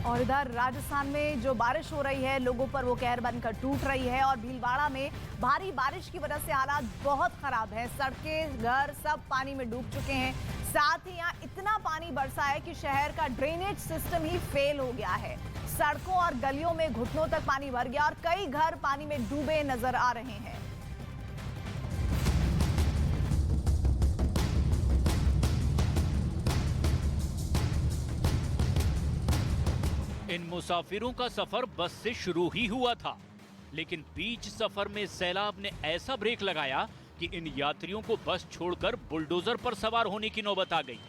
और इधर राजस्थान में जो बारिश हो रही है, लोगों पर वो कहर बनकर टूट रही है और भीलवाड़ा में भारी बारिश की वजह से हालात बहुत खराब हैं। सड़कें, घर सब पानी में डूब चुके हैं। साथ ही यहाँ इतना पानी बरसा है कि शहर का ड्रेनेज सिस्टम ही फेल हो गया है। सड़कों और गलियों में घुटनों तक पानी भर गया और कई घर पानी में डूबे नजर आ रहे हैं। इन मुसाफिरों का सफर बस से शुरू ही हुआ था, लेकिन बीच सफर में सैलाब ने ऐसा ब्रेक लगाया कि इन यात्रियों को बस छोड़कर बुलडोजर पर सवार होने की नौबत आ गई।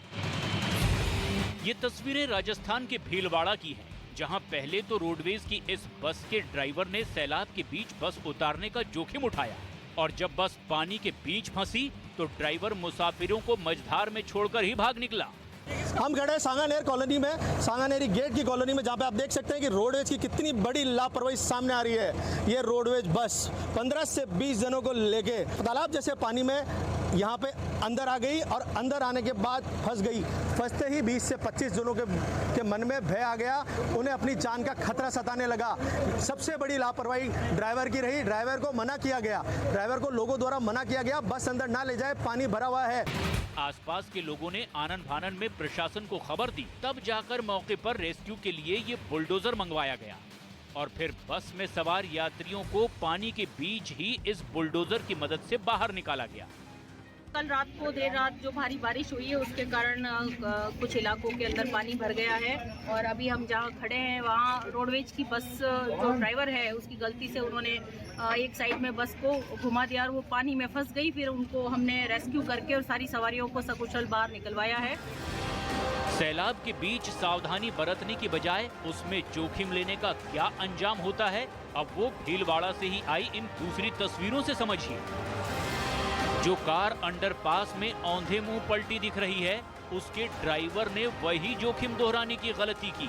ये तस्वीरें राजस्थान के भीलवाड़ा की हैं, जहां पहले तो रोडवेज की इस बस के ड्राइवर ने सैलाब के बीच बस उतारने का जोखिम उठाया और जब बस पानी के बीच फंसी तो ड्राइवर मुसाफिरों को मझधार में छोड़कर ही भाग निकला। हम खड़े हैं सांगानेर कॉलोनी में, सांगानेरी गेट की कॉलोनी में, जहां पे आप देख सकते हैं कि रोडवेज की कितनी बड़ी लापरवाही सामने आ रही है। ये रोडवेज बस 15 से 20 जनों को लेके तालाब जैसे पानी में यहाँ पे अंदर आ गई और अंदर आने के बाद फंस गई। फंसते ही 20 से 25 जनों के मन में भय आ गया, उन्हें अपनी जान का खतरा सताने लगा। सबसे बड़ी लापरवाही ड्राइवर की रही। ड्राइवर को मना किया गया, ड्राइवर को लोगों द्वारा मना किया गया बस अंदर ना ले जाए, पानी भरा हुआ है। आसपास के लोगों ने आनन फानन में प्रशासन को खबर दी, तब जाकर मौके पर रेस्क्यू के लिए ये बुलडोजर मंगवाया गया और फिर बस में सवार यात्रियों को पानी के बीच ही इस बुलडोजर की मदद से बाहर निकाला गया। कल रात को देर रात जो भारी बारिश हुई है उसके कारण कुछ इलाकों के अंदर पानी भर गया है और अभी हम जहां खड़े हैं वहां रोडवेज की बस जो ड्राइवर है उसकी गलती से उन्होंने एक साइड में बस को घुमा दिया और वो पानी में फंस गई। फिर उनको हमने रेस्क्यू करके और सारी सवारियों को सकुशल बाहर निकलवाया है। सैलाब के बीच सावधानी बरतने की बजाय उसमें जोखिम लेने का क्या अंजाम होता है, अब वो भीलवाड़ा से ही आई इन दूसरी तस्वीरों से समझिए। जो कार अंडरपास में औंधे मुंह पलटी दिख रही है, उसके ड्राइवर ने वही जोखिम दोहराने की गलती की।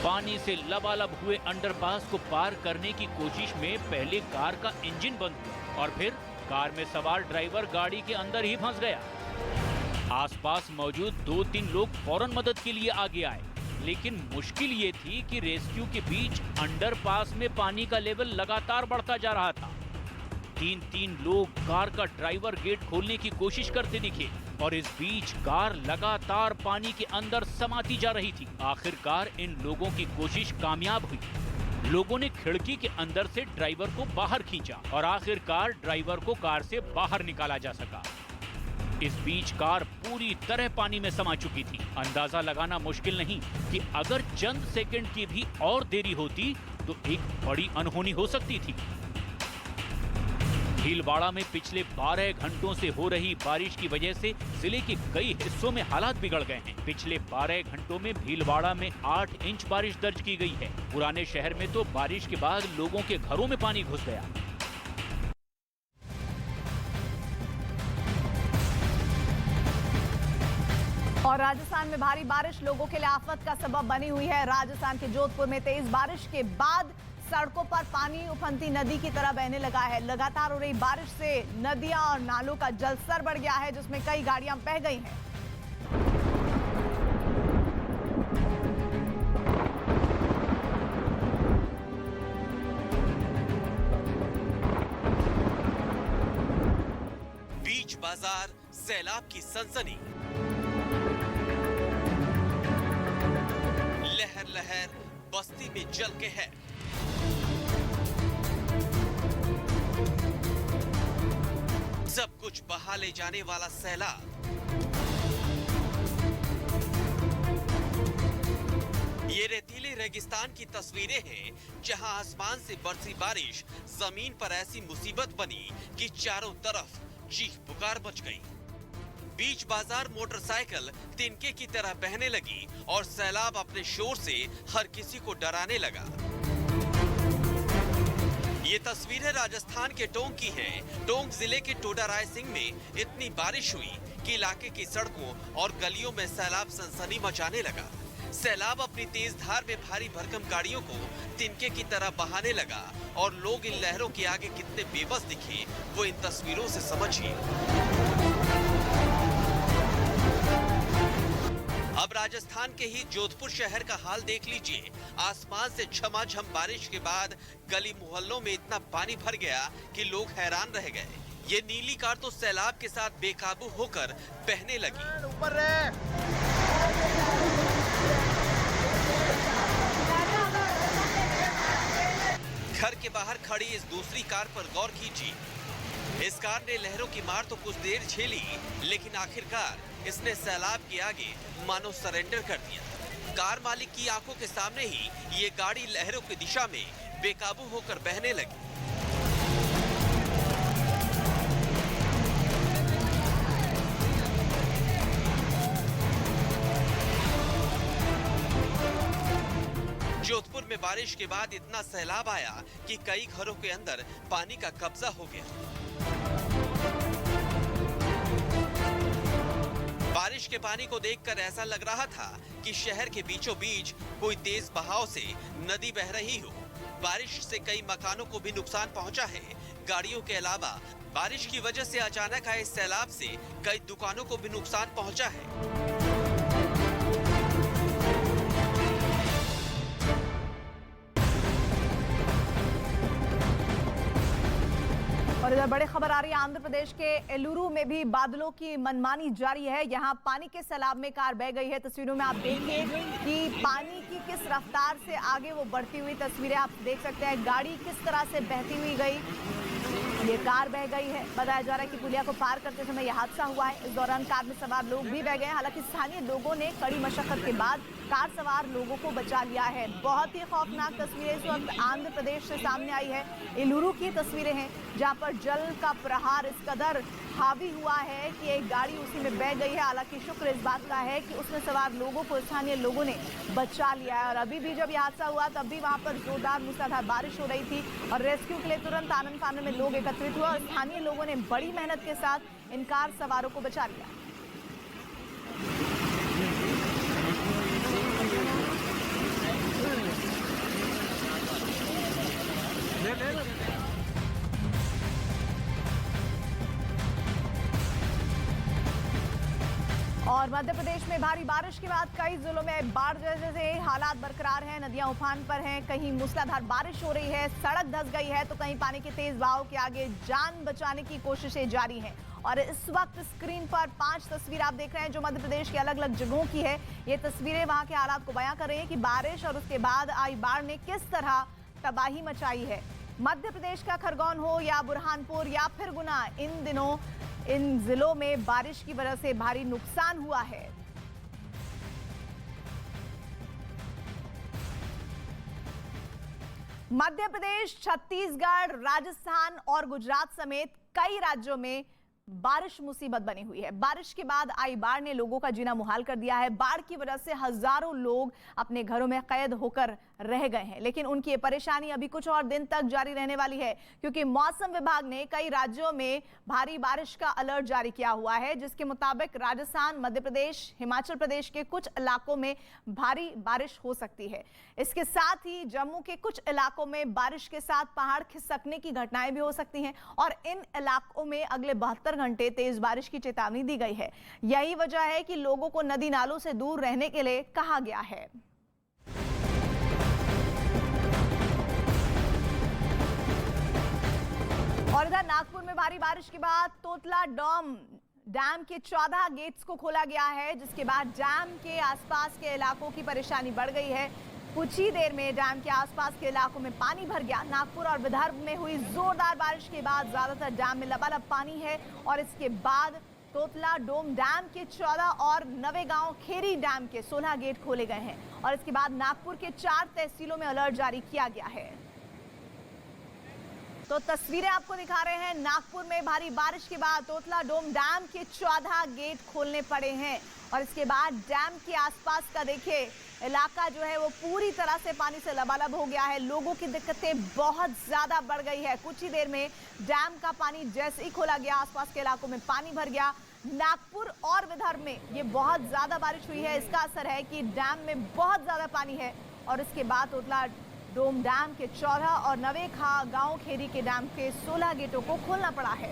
पानी से लबालब हुए अंडरपास को पार करने की कोशिश में पहले कार का इंजन बंद हुआ और फिर कार में सवार ड्राइवर गाड़ी के अंदर ही फंस गया। आसपास मौजूद 2-3 लोग फौरन मदद के लिए आगे आए, लेकिन मुश्किल ये थी कि रेस्क्यू के बीच अंडरपास में पानी का लेवल लगातार बढ़ता जा रहा था। 3 लोग कार का ड्राइवर गेट खोलने की कोशिश करते दिखे और इस बीच कार लगातार पानी के अंदर समाती जा रही थी। आखिरकार इन लोगों की कोशिश कामयाब हुई। लोगों ने खिड़की के अंदर से ड्राइवर को बाहर खींचा और आखिरकार ड्राइवर को कार से बाहर निकाला जा सका। इस बीच कार पूरी तरह पानी में समा चुकी थी। अंदाजा लगाना मुश्किल नहीं कि अगर चंद सेकंड की भी और देरी होती तो एक बड़ी अनहोनी हो सकती थी। भीलवाड़ा में पिछले 12 घंटों से हो रही बारिश की वजह से जिले के कई हिस्सों में हालात बिगड़ गए हैं। पिछले 12 घंटों में भीलवाड़ा में 8 इंच बारिश दर्ज की गई है। पुराने शहर में तो बारिश के बाद लोगों के घरों में पानी घुस गया। और राजस्थान में भारी बारिश लोगों के लिए आफत का सबब बनी हुई है। राजस्थान के जोधपुर में तेज बारिश के बाद सड़कों पर पानी उफनती नदी की तरह बहने लगा है। लगातार हो रही बारिश से नदियां और नालों का जलस्तर बढ़ गया है, जिसमें कई गाड़ियां बह गई हैं। बीच बाजार सैलाब की सनसनी, लहर लहर बस्ती में जल के है। सब कुछ बहा ले जाने वाला सैलाब। ये रेतीले रेगिस्तान की तस्वीरें हैं, जहां आसमान से बरसी बारिश जमीन पर ऐसी मुसीबत बनी कि चारों तरफ चीख पुकार मच गई। बीच बाजार मोटरसाइकिल तिनके की तरह बहने लगी और सैलाब अपने शोर से हर किसी को डराने लगा। ये तस्वीरें राजस्थान के टोंक की हैं। टोंक जिले के टोडा राय सिंह में इतनी बारिश हुई कि इलाके की सड़कों और गलियों में सैलाब सनसनी मचाने लगा। सैलाब अपनी तेज धार में भारी भरकम गाड़ियों को तिनके की तरह बहाने लगा और लोग इन लहरों के आगे कितने बेबस दिखे वो इन तस्वीरों से समझिए। अब राजस्थान के ही जोधपुर शहर का हाल देख लीजिए। आसमान से झमाझम बारिश के बाद गली मोहल्लों में इतना पानी भर गया कि लोग हैरान रह गए। ये नीली कार तो सैलाब के साथ बेकाबू होकर बहने लगी। ऊपर घर के बाहर खड़ी इस दूसरी कार पर गौर कीजिए। इस कार ने लहरों की मार तो कुछ देर झेली, लेकिन आखिरकार इसने सैलाब के आगे मानो सरेंडर कर दिया। कार मालिक की आंखों के सामने ही ये गाड़ी लहरों की दिशा में बेकाबू होकर बहने लगी। जोधपुर में बारिश के बाद इतना सैलाब आया कि कई घरों के अंदर पानी का कब्जा हो गया। बारिश के पानी को देखकर ऐसा लग रहा था कि शहर के बीचों बीच कोई तेज बहाव से नदी बह रही हो। बारिश से कई मकानों को भी नुकसान पहुंचा है। गाड़ियों के अलावा बारिश की वजह से अचानक आए सैलाब से कई दुकानों को भी नुकसान पहुंचा है। और इधर बड़ी खबर आ रही है, आंध्र प्रदेश के एलुरु में भी बादलों की मनमानी जारी है। यहाँ पानी के सैलाब में कार बह गई है। तस्वीरों में आप देखिए कि पानी की किस रफ्तार से आगे वो बढ़ती हुई तस्वीरें आप देख सकते हैं। गाड़ी किस तरह से बहती हुई गई, ये कार बह गई है। बताया जा रहा है कि पुलिया को पार करते समय यह हादसा हुआ है। इस दौरान कार में सवार लोग भी बह गए। हालांकि स्थानीय लोगों ने कड़ी मशक्कत के बाद कार सवार लोगों को बचा लिया है। बहुत ही खौफनाक तस्वीरें इस वक्त आंध्र प्रदेश से सामने आई है। एलुरु की तस्वीरें हैं जहां पर जल का प्रहार इस कदर हावी हुआ है कि एक गाड़ी उसी में बह गई है। हालांकि शुक्र इस बात का है कि उसमें सवार लोगों को स्थानीय लोगों ने बचा लिया है। और अभी भी जब यह हादसा हुआ तब भी वहां पर जोरदार मूसलाधार बारिश हो रही थी और रेस्क्यू के लिए तुरंत आनन फानन में लोग एकत्रित हुए और स्थानीय लोगों ने बड़ी मेहनत के साथ इन कार सवारों को बचा लिया। और मध्य प्रदेश में भारी बारिश के बाद कई जिलों में बाढ़ जैसे हालात बरकरार हैं। नदियां उफान पर हैं, कहीं मूसलाधार बारिश हो रही है, सड़क धंस गई है तो कहीं पानी के तेज बहाव के आगे जान बचाने की कोशिशें जारी हैं। और इस वक्त स्क्रीन पर 5 तस्वीर आप देख रहे हैं जो मध्य प्रदेश के अलग अलग जगहों की है। ये तस्वीरें वहां के हालात को बयां कर रही है कि बारिश और उसके बाद आई बाढ़ ने किस तरह तबाही मचाई है। मध्य प्रदेश का खरगोन हो या बुरहानपुर या फिर गुना, इन दिनों इन जिलों में बारिश की वजह से भारी नुकसान हुआ है। मध्य प्रदेश, छत्तीसगढ़, राजस्थान और गुजरात समेत कई राज्यों में बारिश मुसीबत बनी हुई है। बारिश के बाद आई बाढ़ ने लोगों का जीना मुहाल कर दिया है। बाढ़ की वजह से हजारों लोग अपने घरों में कैद होकर रह गए हैं, लेकिन उनकी ये परेशानी अभी कुछ और दिन तक जारी रहने वाली है क्योंकि मौसम विभाग ने कई राज्यों में भारी बारिश का अलर्ट जारी किया हुआ है, जिसके मुताबिक राजस्थान, मध्य प्रदेश, हिमाचल प्रदेश के कुछ इलाकों में भारी बारिश हो सकती है। इसके साथ ही जम्मू के कुछ इलाकों में बारिश के साथ पहाड़ खिसकने की घटनाएं भी हो सकती हैं और इन इलाकों में अगले 72 घंटे तेज बारिश की चेतावनी दी गई है। यही वजह है कि लोगों को नदी नालों से दूर रहने के लिए कहा गया है। और इधर नागपुर में भारी बारिश के बाद तोतला डैम के 14 गेट्स को खोला गया है, जिसके बाद डैम के आसपास के इलाकों की परेशानी बढ़ गई है। कुछ ही देर में डैम के आसपास के इलाकों में पानी भर गया। नागपुर और विदर्भ में हुई जोरदार बारिश के बाद ज्यादातर डैम में लबालब पानी है और इसके बाद तोतला डोम डैम के 14 और नवेगांव खेरी डैम के 16 गेट खोले गए हैं और इसके बाद नागपुर के 4 तहसीलों में अलर्ट जारी किया गया है। तो तस्वीरें आपको दिखा रहे हैं। नागपुर में भारी बारिश के बाद तोतला डोम डैम के 14 गेट खोलने पड़े हैं और इसके बाद डैम के आसपास का देखिए इलाका जो है वो पूरी तरह से पानी से लबालब हो गया है। लोगों की दिक्कतें बहुत ज्यादा बढ़ गई है। कुछ ही देर में डैम का पानी जैसे ही खोला गया आसपास के इलाकों में पानी भर गया। नागपुर और विदर्भ में ये बहुत ज्यादा बारिश हुई है, इसका असर है कि डैम में बहुत ज्यादा पानी है और इसके बाद तोतला डोम डैम के 14 और नवेगांव खेरी के डैम के 16 गेटों को खोलना पड़ा है।